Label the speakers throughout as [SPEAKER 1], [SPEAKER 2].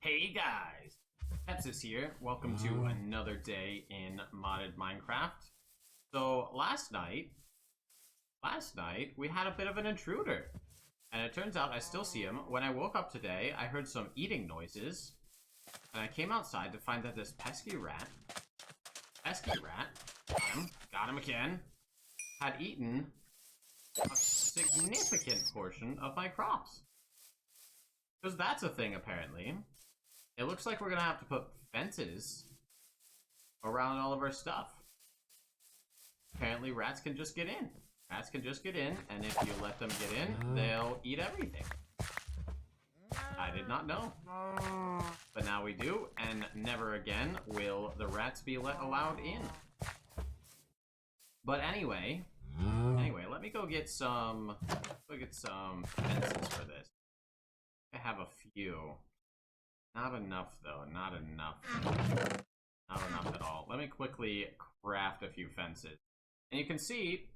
[SPEAKER 1] Hey guys, Pepsis here. Welcome to another day in modded Minecraft. So last night we had a bit of an intruder, and it turns out I still see him. When I woke up today, I heard some eating noises, and I came outside to find that this pesky rat, got him again, had eaten a significant portion of my crops. Because that's a thing, apparently. It looks like we're gonna have to put fences around all of our stuff. Apparently rats can just get in. Rats can just get in, and if you let them get in, they'll eat everything. I did not know. But now we do, and never again will the rats be allowed in. But anyway, let me go get some fences for this. I have a few. Not enough, though. Not enough. Not enough at all. Let me quickly craft a few fences. And you can see,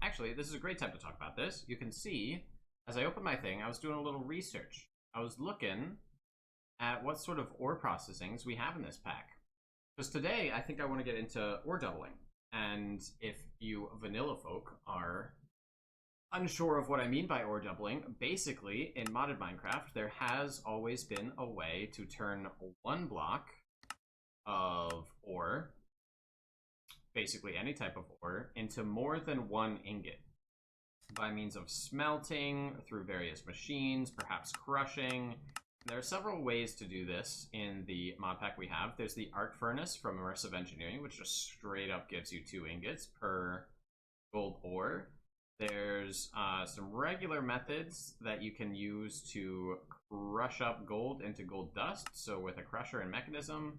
[SPEAKER 1] actually, this is a great time to talk about this. You can see, as I opened my thing, I was doing a little research. I was looking at what sort of ore processings we have in this pack. Because today, I think I want to get into ore doubling. And if you vanilla folk are unsure of what I mean by ore doubling, basically, in modded Minecraft, there has always been a way to turn one block of ore, basically any type of ore, into more than one ingot by means of smelting through various machines, perhaps crushing. There are several ways to do this in the mod pack we have. There's the arc furnace from Immersive Engineering, which just straight up gives you 2 ingots per gold ore. There's some regular methods that you can use to crush up gold into gold dust. So with a crusher and Mekanism,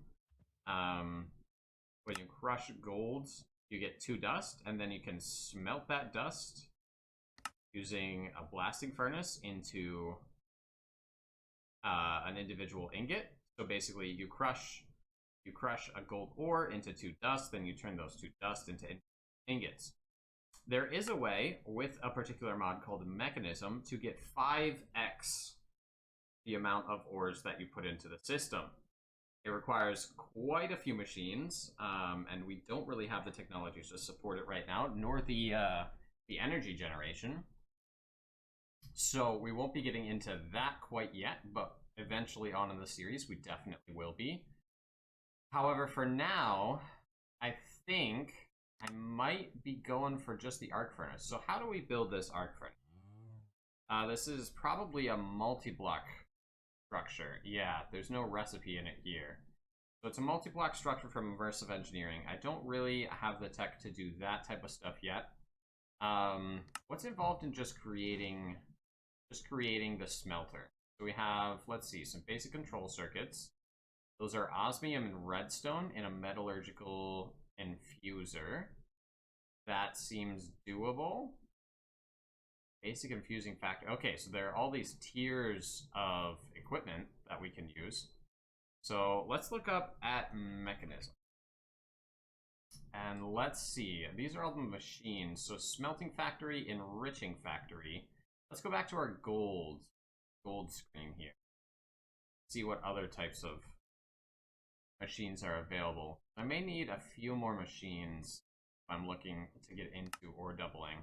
[SPEAKER 1] when you crush gold, you get 2 dust, and then you can smelt that dust using a blasting furnace into an individual ingot. So basically, you crush a gold ore into 2 dust, then you turn those 2 dust into ingots. There is a way with a particular mod called Mekanism to get 5x the amount of ores that you put into the system. It requires quite a few machines, and we don't really have the technologies to support it right now, nor the energy generation. So we won't be getting into that quite yet, but eventually on in the series, we definitely will be. However, for now, I think I might be going for just the arc furnace. So how do we build this arc furnace? This is probably a multi-block structure. Yeah, there's no recipe in it here. So it's a multi-block structure from Immersive Engineering. I don't really have the tech to do that type of stuff yet. What's involved in just creating the smelter? So we have, let's see, some basic control circuits. Those are osmium and redstone in a metallurgical infuser. That seems doable. Basic infusing factor. Okay, so there are all these tiers of equipment that we can use. So let's look up at Mekanism. And let's see. These are all the machines. So smelting factory, enriching factory. Let's go back to our gold screen here. See what other types of machines are available. I may need a few more machines if I'm looking to get into ore doubling.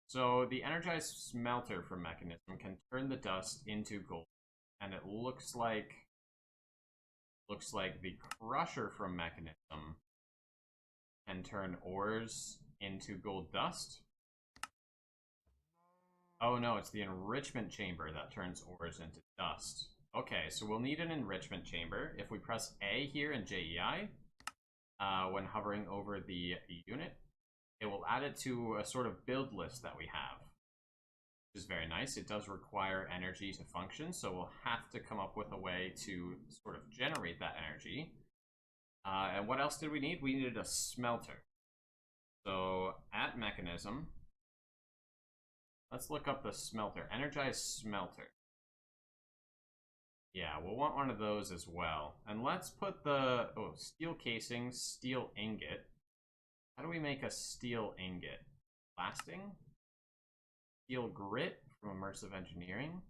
[SPEAKER 1] So the Energized Smelter from Mekanism can turn the dust into gold, and it looks like the crusher from Mekanism can turn ores into gold dust. Oh no, it's the Enrichment Chamber that turns ores into dust. Okay, so we'll need an enrichment chamber. If we press A here in JEI, when hovering over the unit, it will add it to a sort of build list that we have, which is very nice. It does require energy to function, so we'll have to come up with a way to sort of generate that energy. And what else did we need? We needed a smelter. So at Mekanism, let's look up the smelter. Energized Smelter. Yeah, we'll want one of those as well. And let's put the, steel casing, steel ingot. How do we make a steel ingot? Blasting? Steel grit from Immersive Engineering.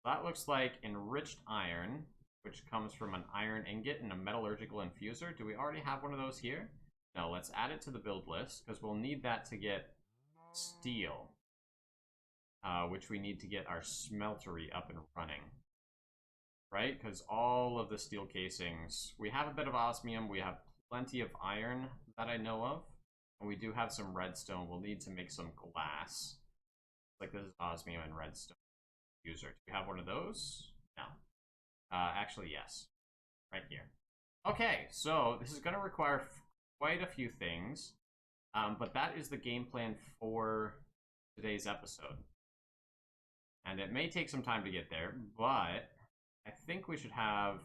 [SPEAKER 1] That looks like enriched iron, which comes from an iron ingot and a metallurgical infuser. Do we already have one of those here? No, let's add it to the build list, because we'll need that to get steel, which we need to get our smeltery up and running. Right? Because all of the steel casings, we have a bit of osmium, we have plenty of iron that I know of, and we do have some redstone. We'll need to make some glass. Like this is osmium and redstone user. Do we have one of those? No. Actually, yes. Right here. Okay, so this is going to require quite a few things, but that is the game plan for today's episode. And it may take some time to get there, but I think we should have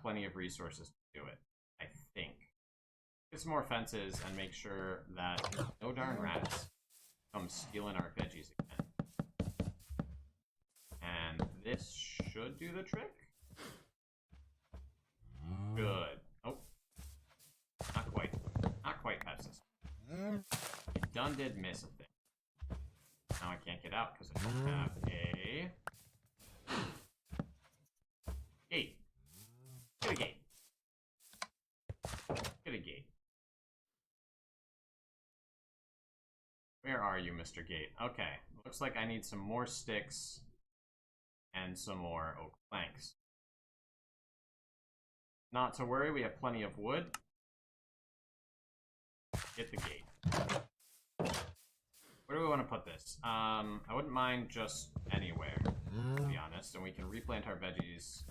[SPEAKER 1] plenty of resources to do it. I think. Get some more fences and make sure that no darn rats come stealing our veggies again. And this should do the trick. Good. Oh. Not quite. Not quite, Pepsis. It done did miss a thing. Now I can't get out because I don't have a gate. Get a gate. Get a gate. Where are you, Mr. Gate? Okay. Looks like I need some more sticks and some more oak planks. Not to worry, we have plenty of wood. Get the gate. Where do we want to put this? I wouldn't mind just anywhere, to be honest, and we can replant our veggies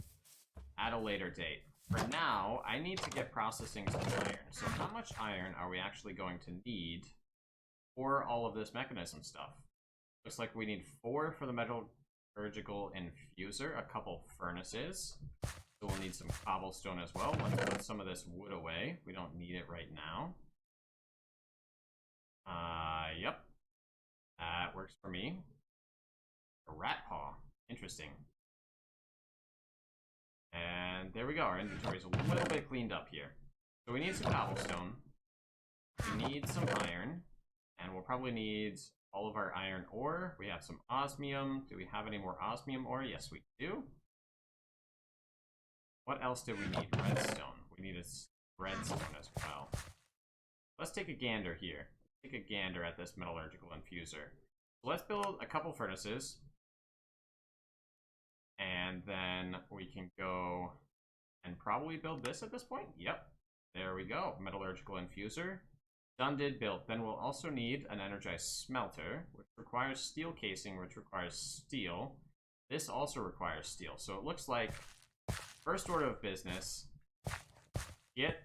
[SPEAKER 1] at a later date. For now, I need to get processing some iron. So how much iron are we actually going to need for all of this mechanism stuff? Looks like we need 4 for the metallurgical infuser, a couple furnaces. So we'll need some cobblestone as well. Let's put some of this wood away. We don't need it right now. Yep. That works for me. A rat paw. Interesting. And there we go. Our inventory is a little bit cleaned up here. So we need some cobblestone. We need some iron. And we'll probably need all of our iron ore. We have some osmium. Do we have any more osmium ore? Yes, we do. What else do we need? Redstone. We need a redstone as well. Let's take a gander here. Take a gander at this metallurgical infuser. So let's build a couple furnaces. And then we can go and probably build this at this point. Yep. There we go. Metallurgical infuser. Done, did, built. Then we'll also need an energized smelter, which requires steel casing, which requires steel. This also requires steel. So it looks like first order of business, get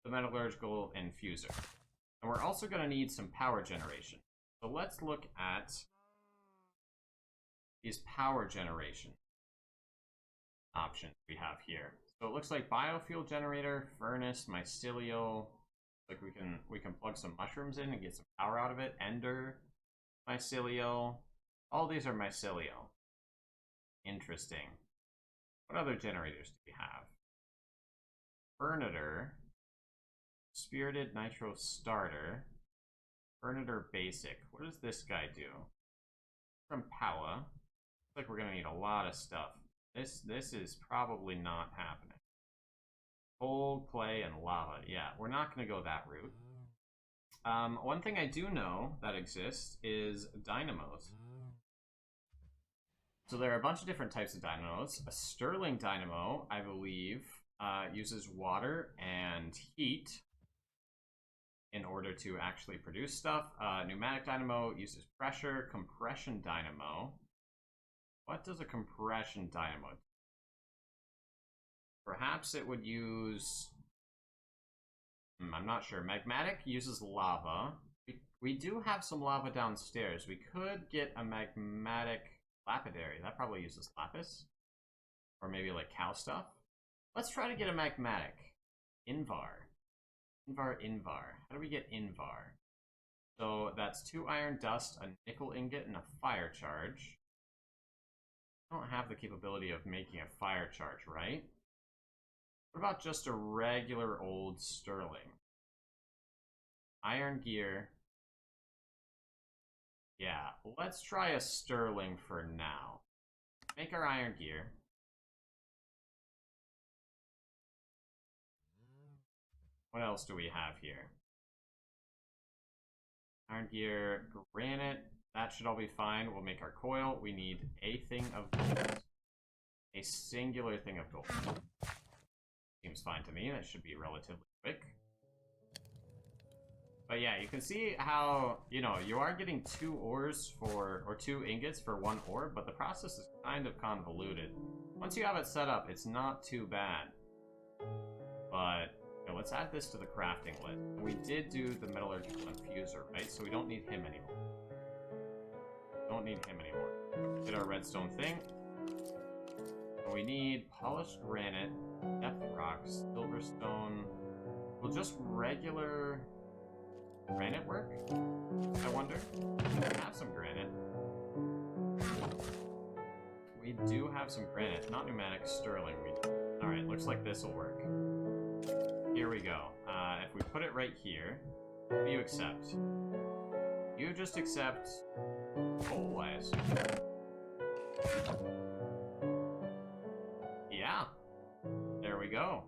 [SPEAKER 1] the metallurgical infuser. And we're also going to need some power generation. So let's look at these power generation options we have here. So it looks like biofuel generator, furnace, mycelial. Like we can plug some mushrooms in and get some power out of it. Ender, mycelial. All these are mycelial. Interesting. What other generators do we have? Furnator, Spirited Nitro Starter, Furnator Basic. What does this guy do? From Power. Looks like we're gonna need a lot of stuff. This is probably not happening. Coal, clay, and lava. Yeah, we're not gonna go that route. One thing I do know that exists is dynamos. So there are a bunch of different types of dynamos. A Stirling dynamo, I believe, uses water and heat in order to actually produce stuff. Pneumatic dynamo uses pressure. Compression dynamo. What does a compression dynamo do? Perhaps it would use... I'm not sure. Magmatic uses lava. We do have some lava downstairs. We could get a magmatic lapidary. That probably uses lapis. Or maybe like cow stuff. Let's try to get a magmatic. Invar. Invar. How do we get Invar? So that's 2 iron dust, a nickel ingot, and a fire charge. I don't have the capability of making a fire charge, right? What about just a regular old Stirling? Iron gear. Yeah, let's try a Stirling for now. make our iron gear. What else do we have here? Iron gear, granite. That should all be fine. We'll make our coil. We need a thing of gold. A singular thing of gold. Seems fine to me. That should be relatively quick. But yeah, you can see how, you know, you are getting 2 ores for, or 2 ingots for 1 ore, but the process is kind of convoluted. Once you have it set up, it's not too bad. But, you know, let's add this to the crafting list. We did do the Metallurgical Infuser, right? So we don't need him anymore. Don't need him anymore. Get our redstone thing. And we need polished granite, depth rock, silverstone. Well, just regular granite work? I wonder. We have some granite. We do have some granite. Not pneumatic, sterling. Alright, looks like this will work. Here we go. If we put it right here, what do you accept? You just accept coal, I assume. Yeah. There we go.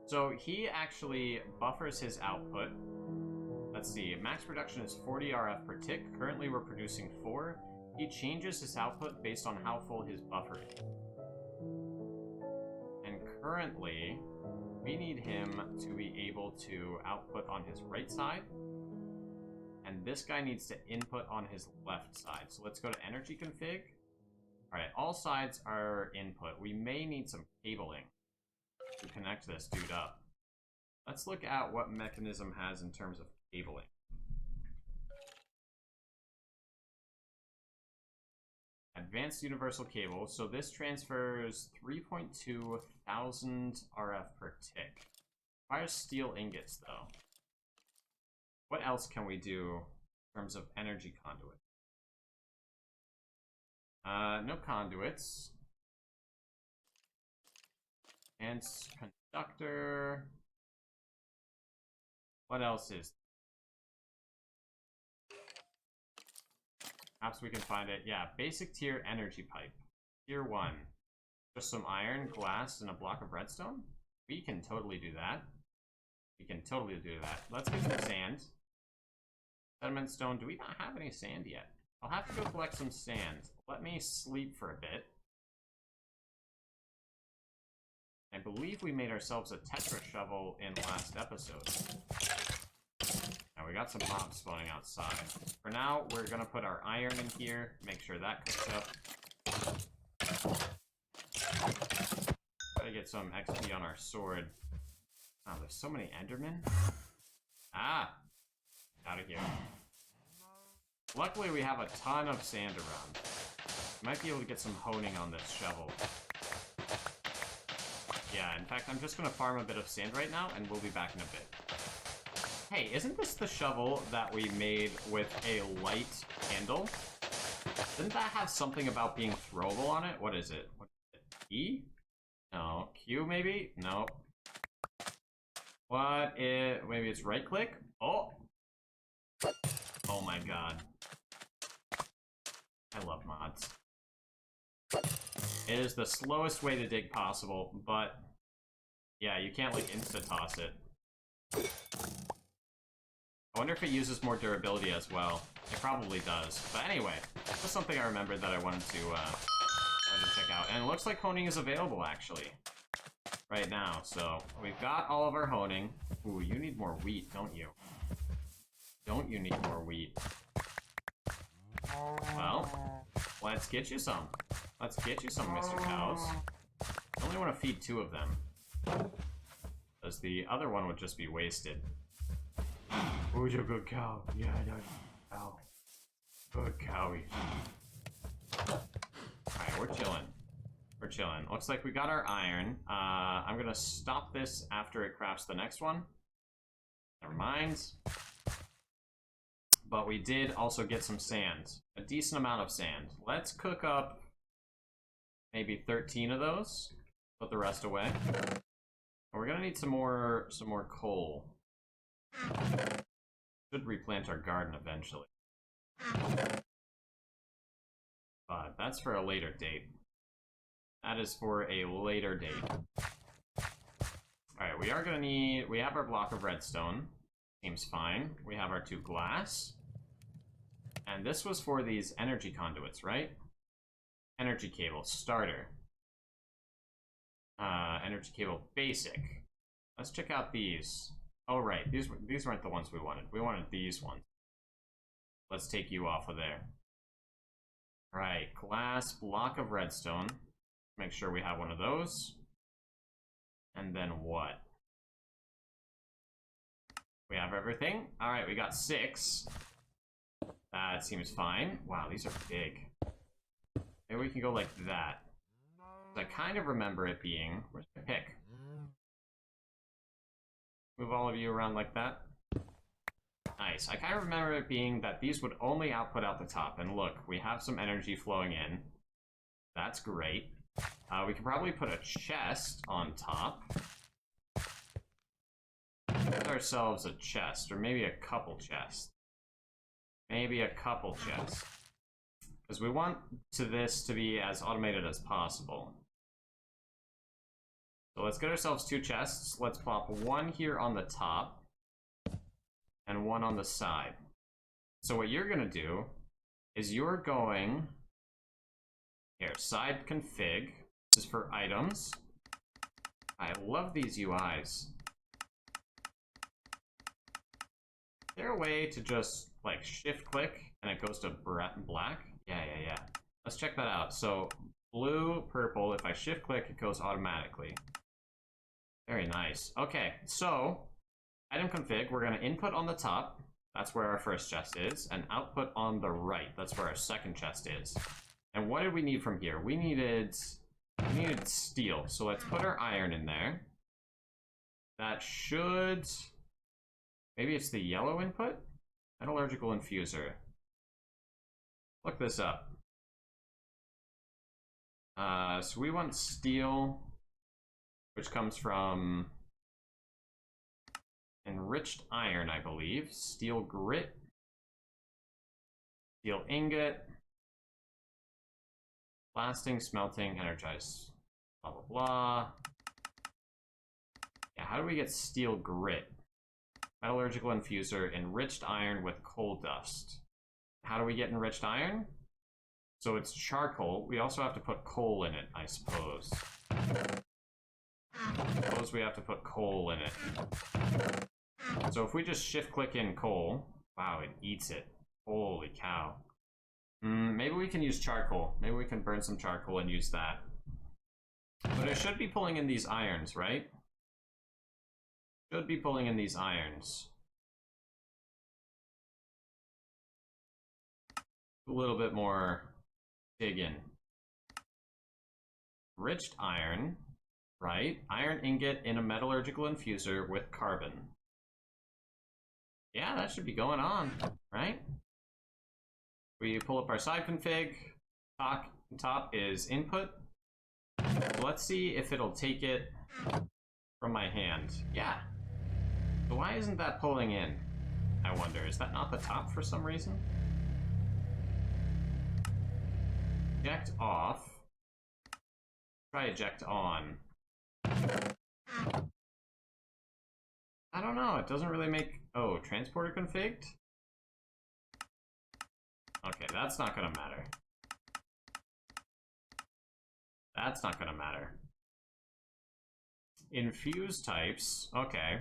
[SPEAKER 1] So he actually buffers his output. Let's see, max production is 40 RF per tick. Currently we're producing 4. He changes his output based on how full his buffer is. And currently, we need him to be able to output on his right side. And this guy needs to input on his left side. So let's go to energy config. Alright, all sides are input. We may need some cabling to connect this dude up. Let's look at what Mekanism has in terms of cabling. Advanced universal cable. So this transfers 3.2 thousand RF per tick. Requires steel ingots though. What else can we do in terms of energy conduit? No conduits. And conductor. What else is? Perhaps we can find it. Yeah, basic tier energy pipe. Tier 1. Just some iron, glass, and a block of redstone? We can totally do that. We can totally do that. Let's get some sand. Sediment stone. Do we not have any sand yet? I'll have to go collect some sand. Let me sleep for a bit. I believe we made ourselves a Tetra shovel in last episode. Now we got some mobs spawning outside. For now, we're gonna put our iron in here, make sure that cooks up. Gotta get some XP on our sword. Oh, there's so many Endermen. Ah! Out of here. Luckily, we have a ton of sand around. Might be able to get some honing on this shovel. Yeah, in fact, I'm just gonna farm a bit of sand right now, and we'll be back in a bit. Hey, isn't this the shovel that we made with a light handle? Didn't that have something about being throwable on it? What is it? What is it? E? No. Q, maybe? No. What is... Maybe it's right-click? Oh! Oh my god. I love mods. It is the slowest way to dig possible, but... Yeah, you can't, like, insta-toss it. I wonder if it uses more durability as well. It probably does. But anyway, that's something I remembered that I wanted to check out. And it looks like honing is available, actually. Right now. So, we've got all of our honing. Ooh, you need more wheat, don't you? Don't you need more wheat? Well, let's get you some. Let's get you some, Mr. Cows. I only want to feed 2 of them. Because the other one would just be wasted. Who's your good cow? Yeah, cow. Good cowie. Alright, we're chilling. We're chilling. Looks like we got our iron. I'm gonna stop this after it crafts the next one. Never mind. But we did also get some sand. A decent amount of sand. Let's cook up maybe 13 of those. Put the rest away. And we're gonna need some more coal. Should replant our garden eventually. But that's for a later date. That is for a later date. Alright, we are gonna need... We have our block of redstone. Seems fine. We have our 2 glass. And this was for these energy conduits, right? Energy cable, starter. Energy cable, basic. Let's check out these. Oh, right. These weren't the ones we wanted. We wanted these ones. Let's take you off of there. Right, glass, block of redstone. Make sure we have one of those. And then what? We have everything. Alright, we got 6. That seems fine. Wow, these are big. Maybe we can go like that. I kind of remember it being... Where's my pick? Move all of you around like that. Nice. I kind of remember it being that these would only output out the top. And look, we have some energy flowing in. That's great. We could probably put a chest on top. Get ourselves a chest, or maybe a couple chests. Maybe a couple chests. Because we want this to be as automated as possible. So let's get ourselves 2 chests. Let's plop one here on the top. And one on the side. So what you're going to do is you're going... Here, side config. This is for items. I love these UIs. Is there a way to just, like, shift-click and it goes to black? Yeah. Let's check that out. So, blue, purple, if I shift-click, it goes automatically. Very nice. Okay, so, item config, we're going to input on the top. That's where our first chest is. And output on the right. That's where our second chest is. And what did we need from here? We needed steel. So let's put our iron in there. That should... Maybe it's the yellow input? Metallurgical Infuser. Look this up. So we want steel, which comes from enriched iron, I believe. Steel grit. Steel ingot. Blasting, smelting, energized, blah, blah, blah. Yeah, how do we get steel grit? Metallurgical Infuser, enriched iron with coal dust. How do we get enriched iron? So it's charcoal. We also have to put coal in it, I suppose. Suppose we have to put coal in it. So if we just shift-click in coal... Wow, it eats it. Holy cow. Maybe we can use charcoal. Maybe we can burn some charcoal and use that. But it should be pulling in these irons, right? Should be pulling in these irons. A little bit more digging. Enriched iron, right? Iron ingot in a metallurgical infuser with carbon. Yeah, that should be going on, right? We pull up our side config. Top is input. So let's see if it'll take it from my hand. Yeah. So why isn't that pulling in? I wonder. Is that not the top for some reason? Eject off. Try eject on. I don't know. It doesn't really make... Oh, transporter configured? Okay, that's not gonna matter. That's not gonna matter. Infuse types, okay.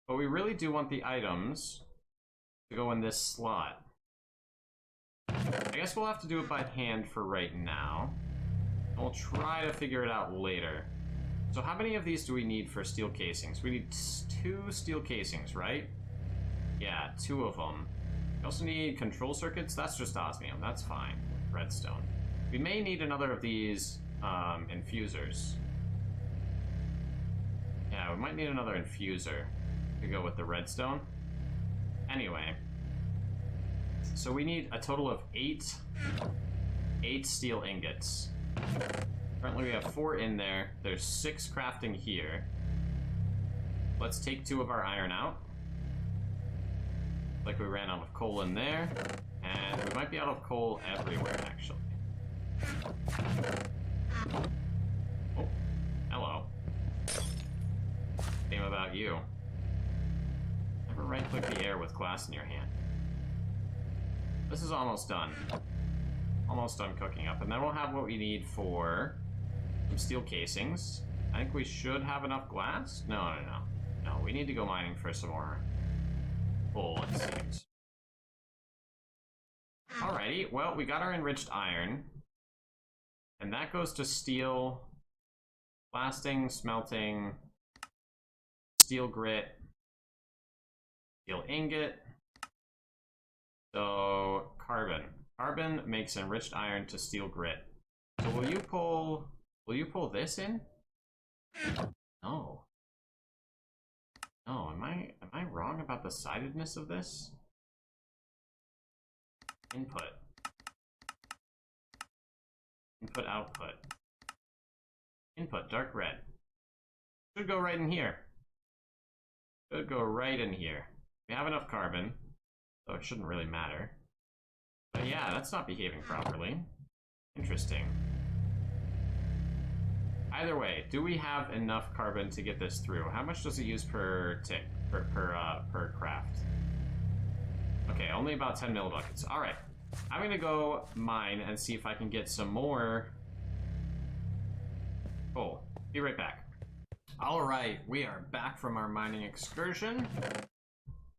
[SPEAKER 1] But we really do want the items to go in this slot. I guess we'll have to do it by hand for right now. And we'll try to figure it out later. So how many of these do we need for steel casings? We need 2 steel casings, right? Yeah, 2 of them. We also need control circuits. That's just osmium. That's fine. Redstone. We may need another of these infusers. Yeah, we might need another infuser to go with the redstone. Anyway. So we need a total of 8 steel ingots. Currently we have 4 in there. There's 6 crafting here. Let's take 2 of our iron out. Like we ran out of coal in there, and we might be out of coal everywhere, actually. Oh, hello. Game about you. Never right-click the air with glass in your hand. This is almost done. Almost done cooking up. And then we'll have what we need for some steel casings. I think we should have enough glass? No, we need to go mining for some more coal, it seems. Alrighty, well, we got our enriched iron. And that goes to steel, blasting, smelting, steel grit, steel ingot. So, carbon. Carbon makes enriched iron to steel grit. So will you pull this in? No. No, am I wrong about the sidedness of this? Input. Input, output. Input, dark red. Should go right in here. Should go right in here. We have enough carbon, so it shouldn't really matter. But yeah, that's not behaving properly. Interesting. Either way, do we have enough carbon to get this through? How much does it use per tick, per craft? Okay, only about 10 millibuckets. All right, I'm gonna go mine and see if I can get some more coal. Be right back. All right, we are back from our mining excursion.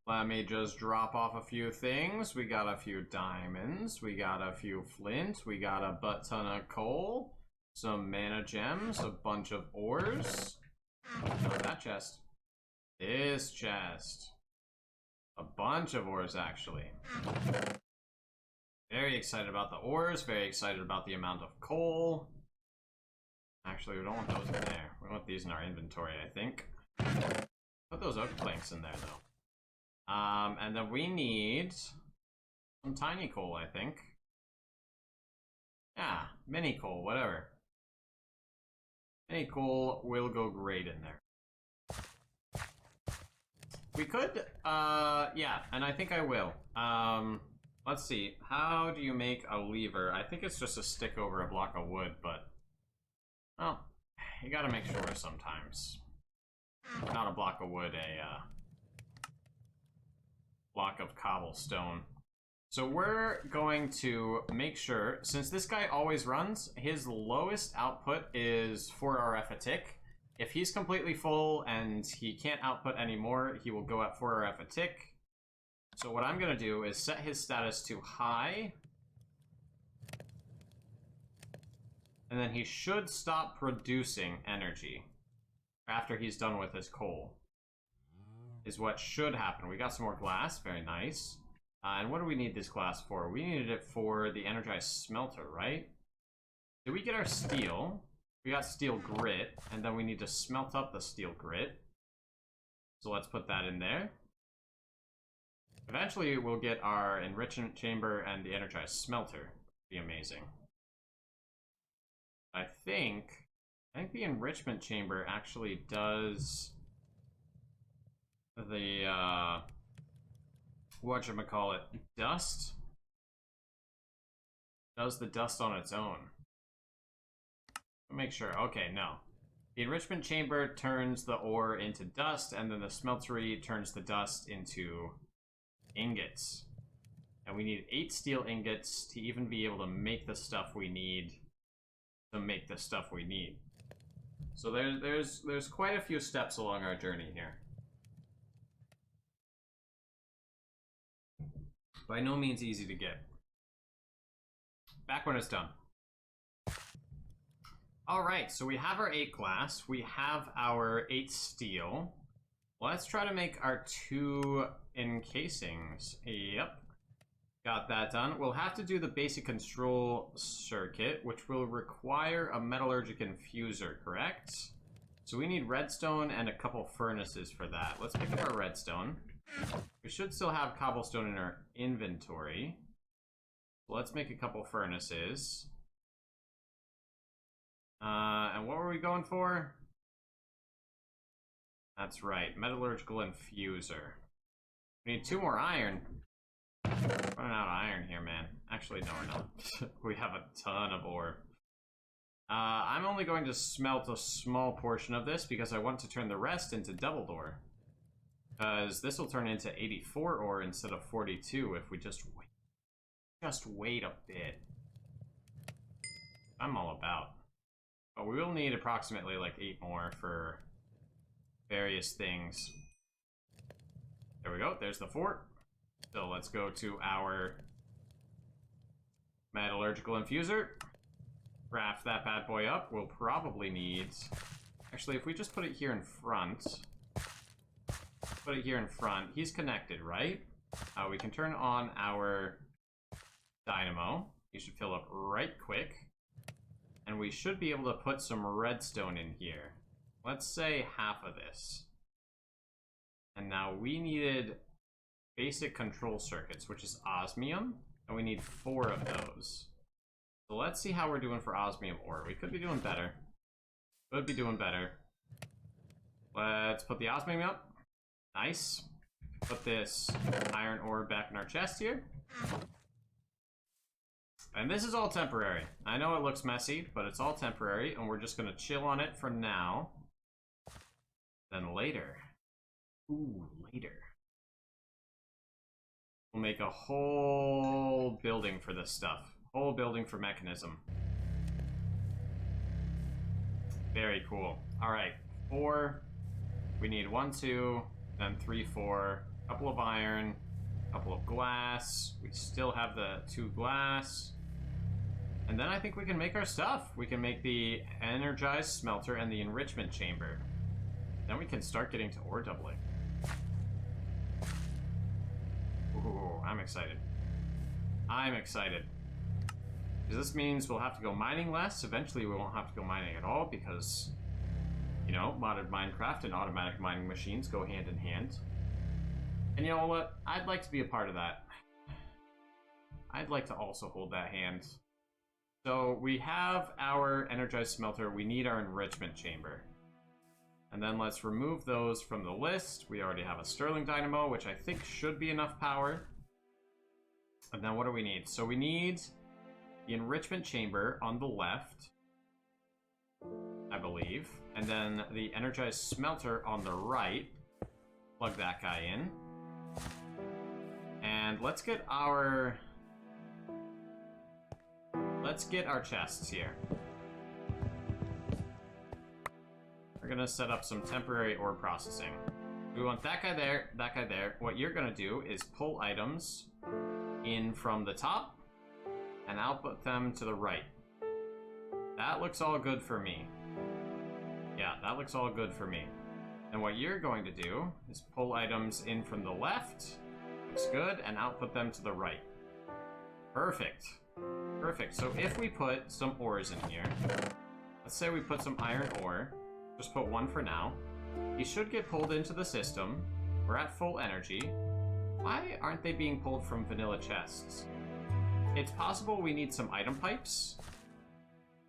[SPEAKER 1] Let me just drop off a few things. We got a few diamonds, we got a few flint, we got a butt ton of coal, some mana gems, a bunch of ores. Not that chest. This chest. A bunch of ores, actually. Very excited about the ores, very excited about the amount of coal. Actually, we don't want those in there. We want these in our inventory, I think. Put those oak planks in there, though. And then we need some tiny coal, I think. Yeah, mini coal, whatever. Mini coal will go great in there. We could, yeah, and I think I will. Let's see. How do you make a lever? I think it's just a stick over a block of wood, but, well, you gotta make sure sometimes. Not a block of wood, a block of cobblestone. So we're going to make sure, since this guy always runs, his lowest output is 4 RF a tick. If he's completely full and he can't output anymore, he will go at 4 RF a tick. So what I'm going to do is set his status to high. And then he should stop producing energy after he's done with his coal. Is what should happen. We got some more glass, very nice. And what do we need this glass for? We needed it for the Energized Smelter, right? Did we get our steel? We got steel grit, and then we need to smelt up the steel grit. So let's put that in there. Eventually we'll get our Enrichment Chamber and the Energized Smelter. Be amazing. I think the Enrichment Chamber actually does the whatchamacallit, dust? Does the dust on its own. Make sure. Okay, no. The Enrichment Chamber turns the ore into dust, and then the smeltery turns the dust into ingots. And we need 8 steel ingots to even be able to make the stuff we need to make the stuff we need. So there's quite a few steps along our journey here. By no means easy to get. Back when it's done. Alright, so we have our 8 glass, we have our 8 steel. Let's try to make our 2 encasings. Yep. Got that done. We'll have to do the basic control circuit, which will require a Metallurgic Infuser, correct? So we need redstone and a couple furnaces for that. Let's pick up our redstone. We should still have cobblestone in our inventory. Let's make a couple furnaces. And what were we going for? That's right, Metallurgical Infuser. We need 2 more iron. Running out of iron here, man. Actually, no, we're not. We have a ton of ore. I'm only going to smelt a small portion of this because I want to turn the rest into double ore. Because this will turn into 84 ore instead of 42 if we just wait. Just wait a bit. I'm all about. But we will need approximately like 8 more for various things. There we go. There's the fort. So let's go to our Metallurgical Infuser. Craft that bad boy up. We'll probably need... Actually, if we just put it here in front... Put it here in front. He's connected, right? We can turn on our Dynamo. He should fill up right quick. And we should be able to put some redstone in here. Let's say half of this. And now we needed basic control circuits, which is osmium. And we need 4 of those. So let's see how we're doing for osmium ore. We could be doing better. Could be doing better. Let's put the osmium up. Nice. Put this iron ore back in our chest here. And this is all temporary. I know it looks messy, but it's all temporary, and we're just going to chill on it for now. Then later. Ooh, later. We'll make a whole building for this stuff. Whole building for Mekanism. Very cool. Alright, 4. We need 1, 2, then 3, 4. Couple of iron. Couple of glass. We still have the 2 glass. And then I think we can make our stuff. We can make the Energized Smelter and the Enrichment Chamber. Then we can start getting to ore doubling. Ooh, I'm excited. I'm excited. Because this means we'll have to go mining less. Eventually we won't have to go mining at all because, you know, modded Minecraft and automatic mining machines go hand in hand. And you know what? I'd like to be a part of that. I'd like to also hold that hand. So we have our Energized Smelter. We need our Enrichment Chamber. And then let's remove those from the list. We already have a Sterling Dynamo, which I think should be enough power. And then what do we need? So we need the Enrichment Chamber on the left, I believe. And then the Energized Smelter on the right. Plug that guy in. And let's get our chests here. We're gonna set up some temporary ore processing. We want that guy there, that guy there. What you're gonna do is pull items in from the top and output them to the right. That looks all good for me. Yeah, that looks all good for me. And what you're going to do is pull items in from the left. Looks good, and output them to the right. Perfect. Perfect. So if we put some ores in here, let's say we put some iron ore, just put 1 for now. He should get pulled into the system. We're at full energy. Why aren't they being pulled from vanilla chests? It's possible we need some item pipes.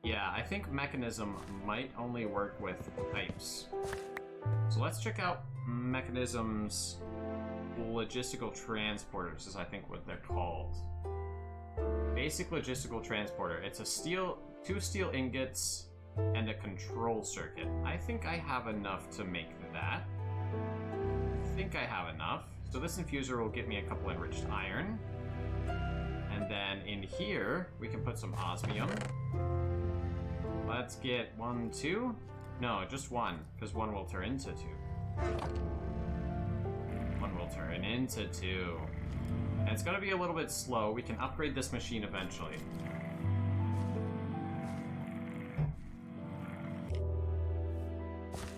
[SPEAKER 1] Yeah, I think Mekanism might only work with pipes. So let's check out Mekanism's Logistical Transporters, is I think what they're called. Basic Logistical Transporter. It's a 2 steel ingots and a control circuit. I think I have enough to make that. I think I have enough. So this infuser will get me a couple enriched iron. And then in here, we can put some osmium. Let's get 1, 2. No, just 1, because 1 will turn into 2. 1 will turn into 2. And it's going to be a little bit slow. We can upgrade this machine eventually.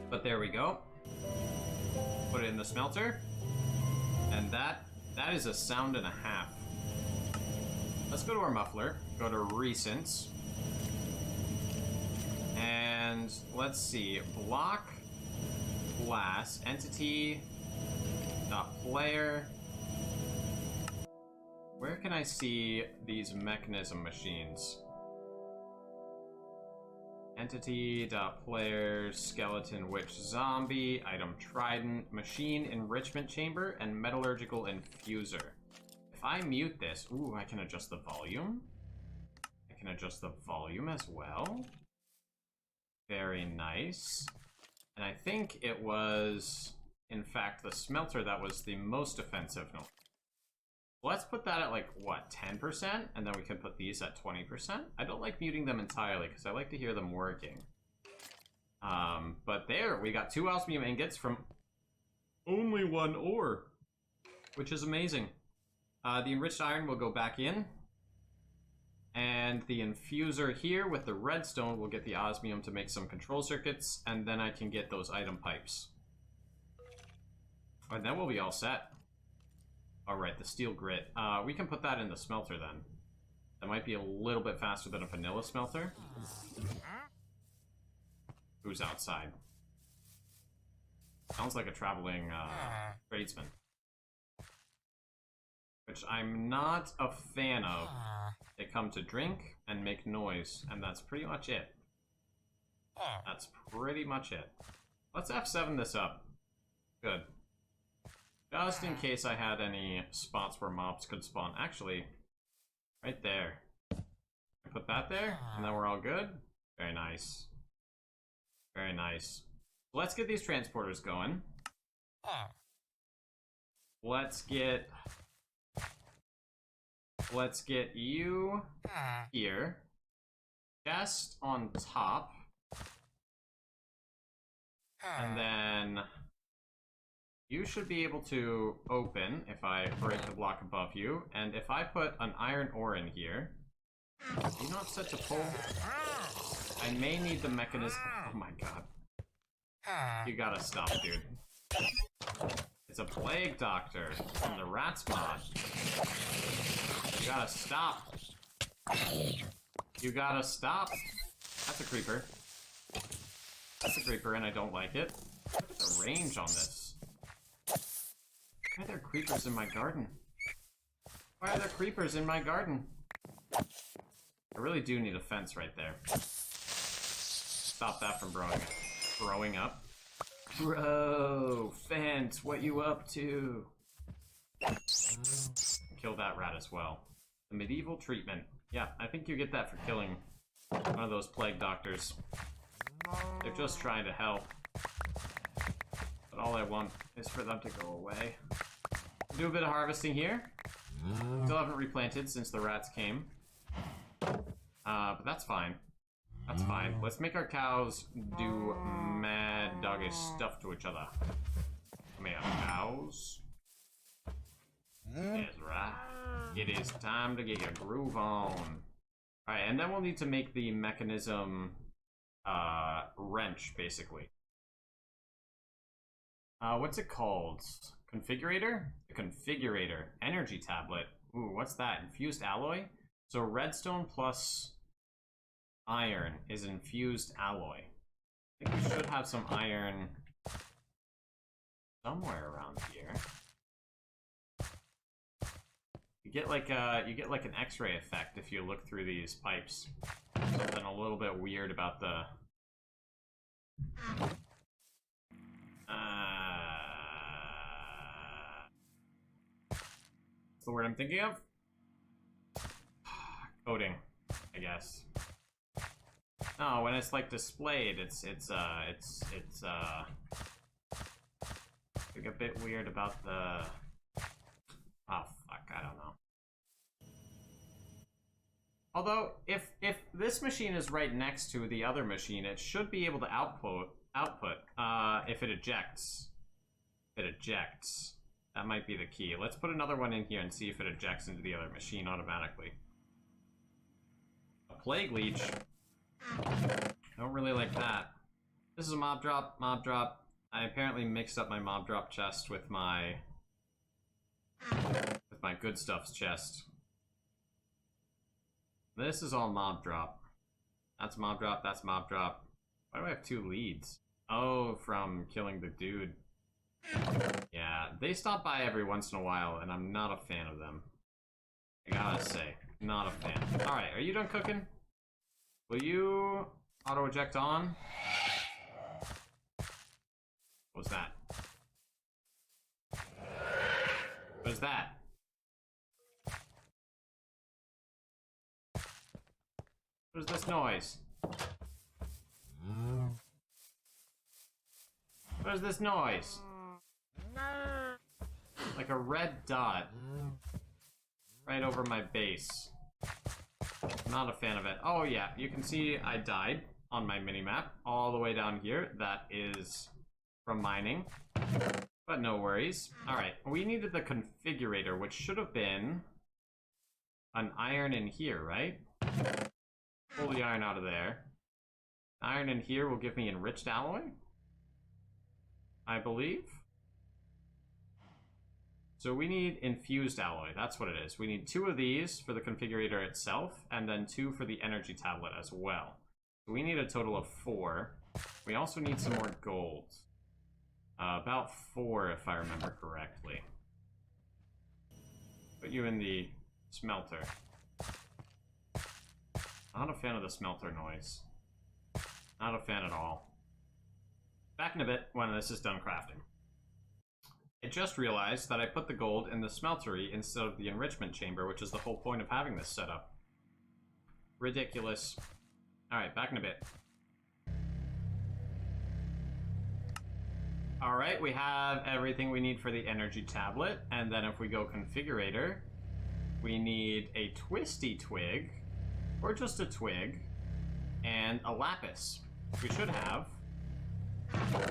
[SPEAKER 1] But there we go. Put it in the smelter. And that is a sound and a half. Let's go to our muffler. Go to recents. And let's see. Block, glass, entity, player. Where can I see these Mekanism machines? Entity.player, skeleton, witch, zombie, item trident, machine, enrichment chamber, and metallurgical infuser. I if I mute this, ooh, I can adjust the volume. I can adjust the volume as well. Very nice. And I think it was, in fact, the smelter that was the most offensive noise. Let's put that at like, what, 10%? And then we can put these at 20%. I don't like muting them entirely because I like to hear them working. But there, we got 2 osmium ingots from only 1 ore, which is amazing. The enriched iron will go back in. And the infuser here with the redstone will get the osmium to make some control circuits, and then I can get those item pipes. And then we'll be all set. Alright, the steel grit. We can put that in the smelter then. That might be a little bit faster than a vanilla smelter. Who's outside? Sounds like a traveling tradesman. Which I'm not a fan of. They come to drink and make noise, and that's pretty much it. That's pretty much it. Let's F7 this up. Good. Just in case I had any spots where mobs could spawn. Actually, right there. Put that there, and then we're all good. Very nice. Very nice. Let's get these transporters going. Let's get you here. Just on top. And then you should be able to open if I break the block above you. And if I put an iron ore in here. Are you not set to pull? I may need the mechanism. Oh my god. You gotta stop, dude. It's a plague doctor from the rats mod. You gotta stop. You gotta stop. That's a creeper. That's a creeper, and I don't like it. Look at the range on this. Why are there creepers in my garden? Why are there creepers in my garden? I really do need a fence right there. Stop that from growing up. Bro, fence, what you up to? Kill that rat as well. The medieval treatment. Yeah, I think you get that for killing one of those plague doctors. They're just trying to help. But all I want is for them to go away. Do a bit of harvesting here. Still haven't replanted since the rats came. But that's fine. That's fine. Let's make our cows do mad doggish stuff to each other. Come here, cows. That's right. It is time to get your groove on. Alright, and then we'll need to make the mechanism wrench, basically. What's it called? Configurator? The configurator. Energy tablet. Ooh, what's that? Infused alloy? So redstone plus iron is infused alloy. I think we should have some iron somewhere around here. You get like an X-ray effect if you look through these pipes. Something a little bit weird about the what's the word I'm thinking of? Coding, I guess. No, when it's like displayed, it's like a bit weird about the. Oh fuck, I don't know. Although, if this machine is right next to the other machine, it should be able to output if it ejects. If it ejects. That might be the key. Let's put another one in here and see if it ejects into the other machine automatically. A plague leech. Don't really like that. This is a mob drop, mob drop. I apparently mixed up my mob drop chest with my good stuffs chest. This is all mob drop. That's mob drop, that's mob drop. Why do I have 2 leads? Oh, from killing the dude. Yeah, they stop by every once in a while, and I'm not a fan of them. I gotta say, not a fan. Alright, are you done cooking? Will you auto-eject on? What was that? What is that? What is this noise? What is this noise? Like a red dot. Right over my base. Not a fan of it. Oh yeah, you can see I died on my mini-map all the way down here. That is from mining. But no worries. Alright, we needed the configurator, which should have been an iron in here, right? Pull the iron out of there. Iron in here will give me enriched alloy, I believe. So we need infused alloy. That's what it is. We need 2 of these for the configurator itself, and then 2 for the energy tablet as well. So we need a total of 4. We also need some more gold. About 4, if I remember correctly. Put you in the smelter. Not a fan of the smelter noise. Not a fan at all. Back in a bit when this is done crafting. I just realized that I put the gold in the smeltery instead of the enrichment chamber, which is the whole point of having this set up. Ridiculous. Alright, back in a bit. Alright, we have everything we need for the energy tablet, and then if we go configurator, we need a twisty twig, or just a twig, and a lapis. We should have.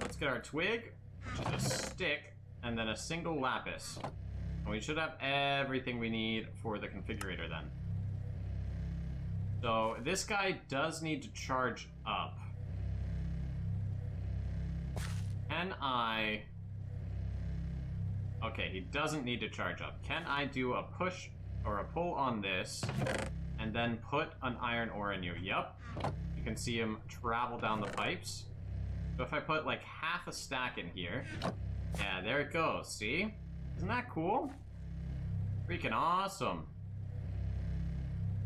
[SPEAKER 1] Let's get our twig, which is a stick, and then a single lapis. And we should have everything we need for the configurator then. So this guy does need to charge up. Can I... Okay, he doesn't need to charge up. Can I do a push or a pull on this and then put an iron ore in you? Yep. You can see him travel down the pipes. So if I put like half a stack in here, yeah, there it goes. See? Isn't that cool? Freaking awesome.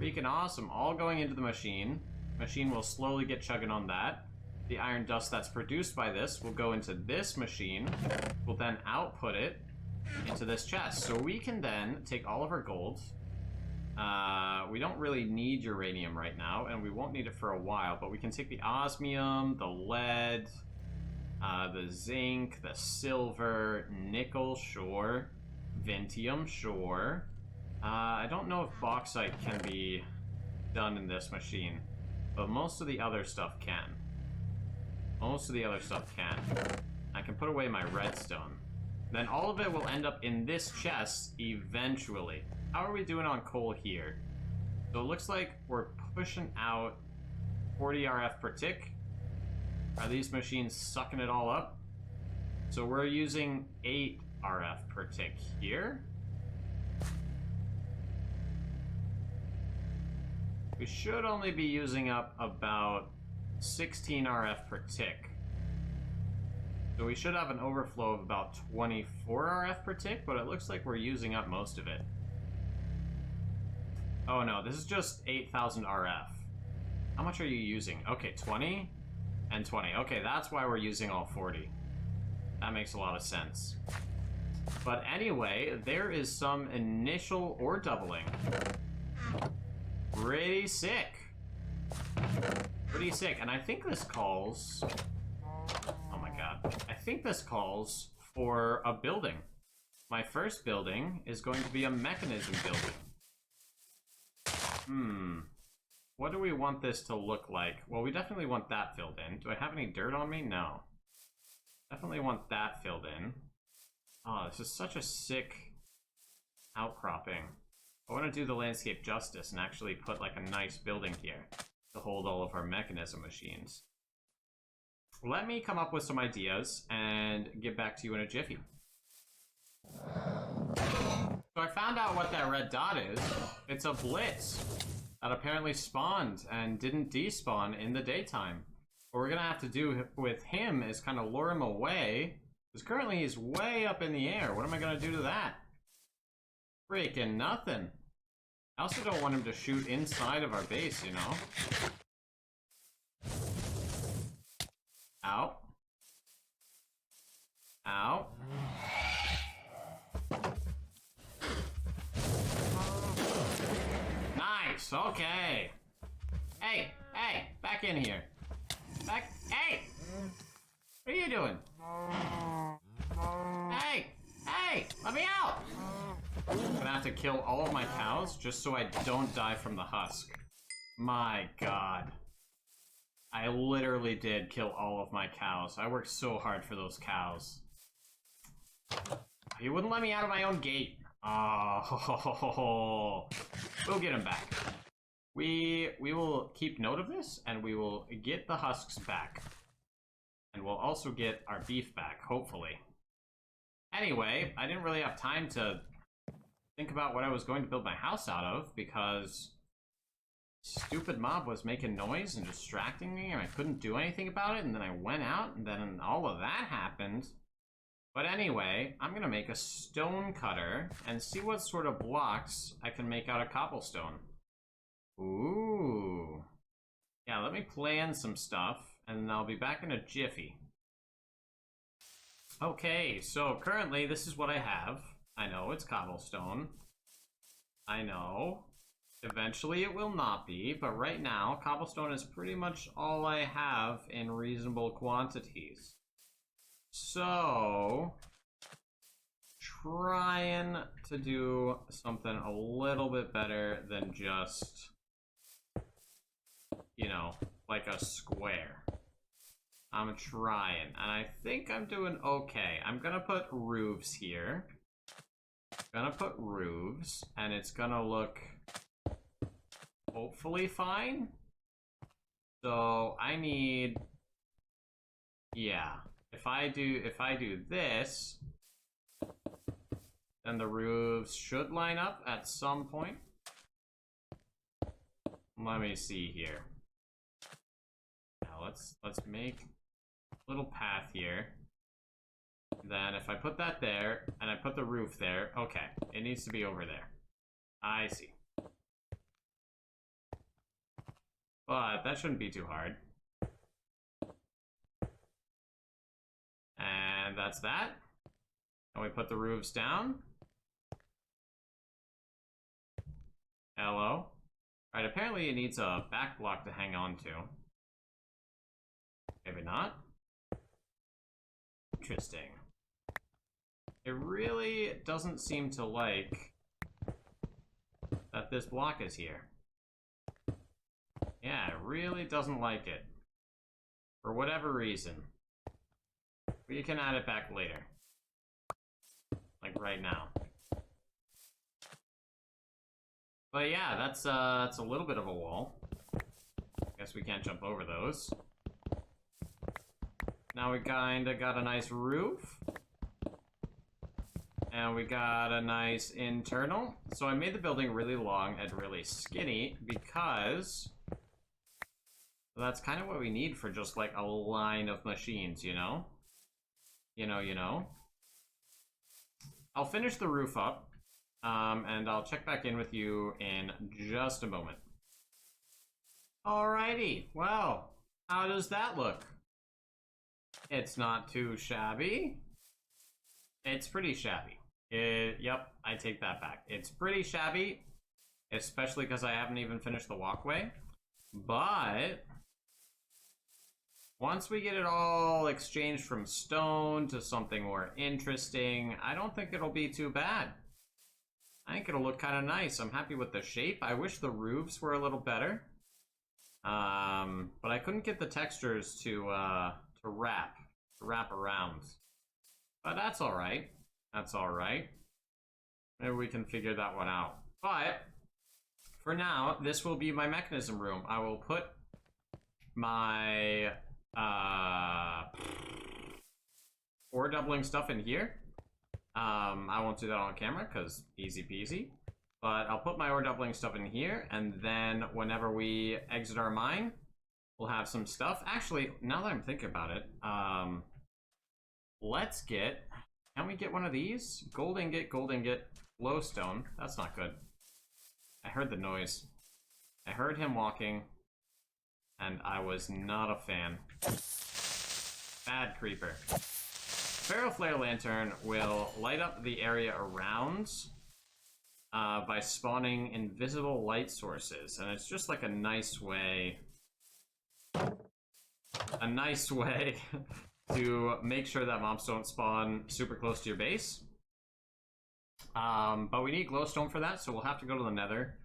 [SPEAKER 1] Freaking awesome. All going into the machine. Machine will slowly get chugging on that. The iron dust that's produced by this will go into this machine. We'll then output it into this chest. So we can then take all of our gold. We don't really need uranium right now, and we won't need it for a while, but we can take the osmium, the lead, the zinc, the silver, nickel, sure. Vintium, sure. I don't know if bauxite can be done in this machine, but most of the other stuff can. Most of the other stuff can. I can put away my redstone. Then all of it will end up in this chest eventually. How are we doing on coal here? So it looks like we're pushing out 40 RF per tick. Are these machines sucking it all up? So we're using 8 RF per tick here. We should only be using up about 16 RF per tick. So we should have an overflow of about 24 RF per tick, but it looks like we're using up most of it. Oh no, this is just 8,000 RF. How much are you using? Okay, 20 and 20. Okay, that's why we're using all 40. That makes a lot of sense. But anyway, there is some initial ore doubling. Pretty sick. Pretty sick. And I think this calls... Oh my god. I think this calls for a building. My first building is going to be a Mekanism building. What do we want this to look like? Well, we definitely want that filled in. Do I have any dirt on me? No. Definitely want that filled in. Oh, this is such a sick outcropping. I want to do the landscape justice and actually put like a nice building here to hold all of our Mekanism machines. Let me come up with some ideas and get back to you in a jiffy. So I found out what that red dot is. It's a blitz that apparently spawned and didn't despawn in the daytime. What we're gonna have to do with him is kind of lure him away, because currently he's way up in the air. What am I gonna do to that? Freaking nothing. I also don't want him to shoot inside of our base, you know? Ow. Ow. Nice, okay. Hey, Hey! Hey! Back in here. Back. Hey! What are you doing? Hey! Hey! Let me out! I'm gonna have to kill all of my cows just so I don't die from the husk. My god. I literally did kill all of my cows. I worked so hard for those cows. He wouldn't let me out of my own gate. Oh, we'll get him back. We will keep note of this, and we will get the husks back. And we'll also get our beef back, hopefully. Anyway, I didn't really have time to think about what I was going to build my house out of, because stupid mob was making noise and distracting me, and I couldn't do anything about it, and then I went out, and then all of that happened. But anyway, I'm gonna make a stone cutter and see what sort of blocks I can make out of cobblestone. Ooh. Yeah, let me plan some stuff, and I'll be back in a jiffy. Okay, so currently this is what I have. I know it's cobblestone. I know. Eventually it will not be, but right now, cobblestone is pretty much all I have in reasonable quantities. So, trying to do something a little bit better than just, you know, like a square. I'm trying, and I think I'm doing okay. I'm gonna put roofs here. Gonna put roofs, and it's gonna look hopefully fine. So I need, yeah. If I do this, then the roofs should line up at some point. Let me see here. Now let's make a little path here. Then if I put that there and I put the roof there, okay, it needs to be over there. I see. But that shouldn't be too hard. And that's that. And we put the roofs down. Hello. Alright, apparently it needs a back block to hang on to. Maybe not. Interesting. It really doesn't seem to like that this block is here. Yeah, it really doesn't like it. For whatever reason. We can add it back later. Like right now. But yeah, that's a little bit of a wall. Guess we can't jump over those. Now we kinda got a nice roof. And we got a nice internal. So I made the building really long and really skinny because that's kind of what we need for just like a line of machines, you know? You know. I'll finish the roof up, and I'll check back in with you in just a moment. Alrighty, well, how does that look? It's not too shabby. It's pretty shabby. Yep, I take that back. It's pretty shabby, especially because I haven't even finished the walkway. But once we get it all exchanged from stone to something more interesting, I don't think it'll be too bad. I think it'll look kind of nice. I'm happy with the shape. I wish the roofs were a little better. But I couldn't get the textures to wrap around. But that's alright. That's alright. Maybe we can figure that one out. But for now, this will be my mechanism room. I will put my ore doubling stuff in here. I won't do that on camera because easy peasy. But I'll put my ore doubling stuff in here, and then whenever we exit our mine, we'll have some stuff. Actually, now that I'm thinking about it, let's get... Can we get one of these? Gold ingot, glowstone. That's not good. I heard the noise. I heard him walking, and I was not a fan. Bad creeper. Ferro flare lantern will light up the area around by spawning invisible light sources, and it's just like a nice way to make sure that mobs don't spawn super close to your base. But we need glowstone for that, so we'll have to go to the nether.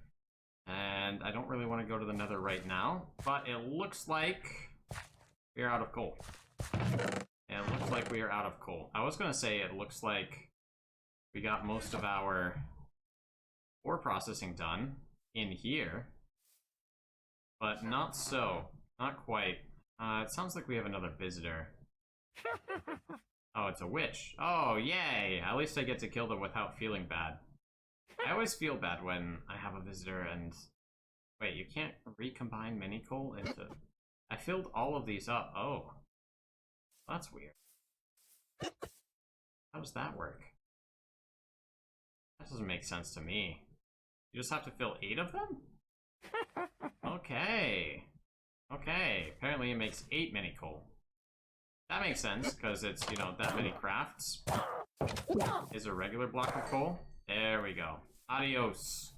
[SPEAKER 1] And I don't really want to go to the nether right now, but it looks like we are out of coal. Yeah, it looks like we are out of coal. I was going to say it looks like we got most of our ore processing done in here, but not so. Not quite. It sounds like we have another visitor. Oh, it's a witch. Oh, yay! At least I get to kill them without feeling bad. I always feel bad when I have a visitor and... Wait, you can't recombine mini coal into... I filled all of these up. Oh. That's weird. How does that work? That doesn't make sense to me. You just have to fill 8 of them? Okay. Okay. Apparently it makes 8 mini coal. That makes sense, because it's, you know, that many crafts is a regular block of coal. There we go. Adios.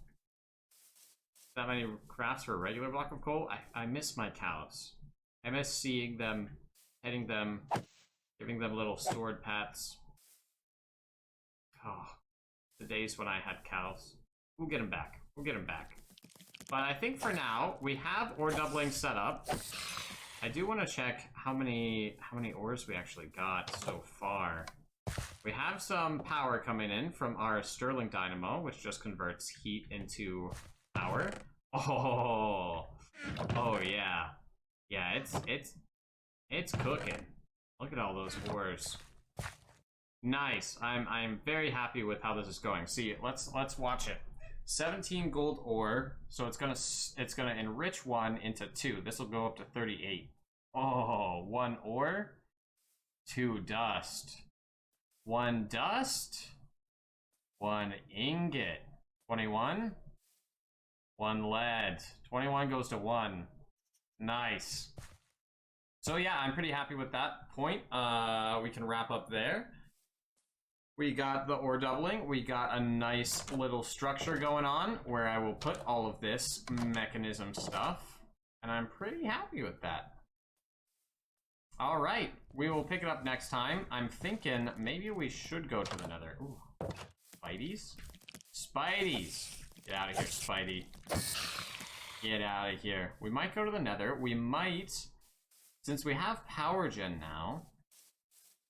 [SPEAKER 1] That many crafts for a regular block of coal? I miss my cows. I miss seeing them, petting them, giving them little sword pats. Oh, the days when I had cows. We'll get them back. We'll get them back. But I think for now, we have ore doubling set up. I do want to check how many ores we actually got so far. We have some power coming in from our Stirling Dynamo, which just converts heat into power. Oh yeah, yeah. It's cooking. Look at all those ores. Nice. I'm very happy with how this is going. See, let's watch it. 17 gold ore, so it's gonna enrich 1 into 2. This will go up to 38. Oh, 1 ore, 2 dust, 1 dust, 1 ingot, 21, 1 lead, 21 goes to 1. Nice. So yeah, I'm pretty happy with that point. We can wrap up there. We got the ore doubling. We got a nice little structure going on where I will put all of this mechanism stuff. And I'm pretty happy with that. All right, we will pick it up next time. I'm thinking maybe we should go to the nether. Ooh, Spideys? Spideys! Get out of here, Spidey. Get out of here. We might go to the nether. We might, since we have power gen now,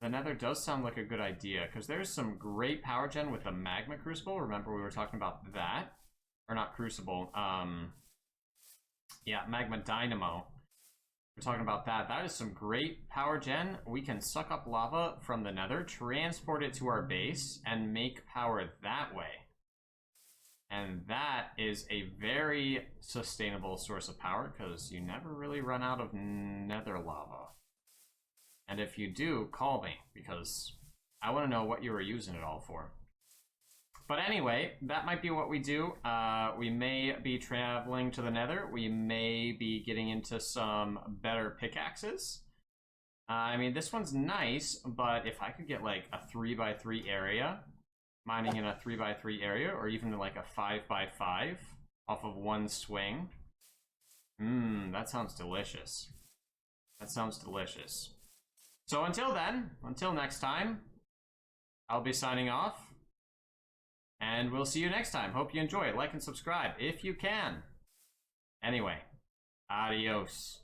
[SPEAKER 1] the nether does sound like a good idea, because there's some great power gen with the magma crucible. Remember we were talking about that? Or not crucible, yeah, magma dynamo. We're talking about that. That is some great power gen. We can suck up lava from the nether, transport it to our base, and make power that way. And that is a very sustainable source of power, because you never really run out of nether lava. And if you do, call me, because I want to know what you were using it all for. But anyway, that might be what we do. We may be traveling to the nether. We may be getting into some better pickaxes. I mean, this one's nice, but if I could get like a 3x3 area, mining in a 3x3 area, or even like a 5x5 off of one swing. That sounds delicious. That sounds delicious. So until then, until next time, I'll be signing off. And we'll see you next time. Hope you enjoy. Like and subscribe if you can. Anyway, adios.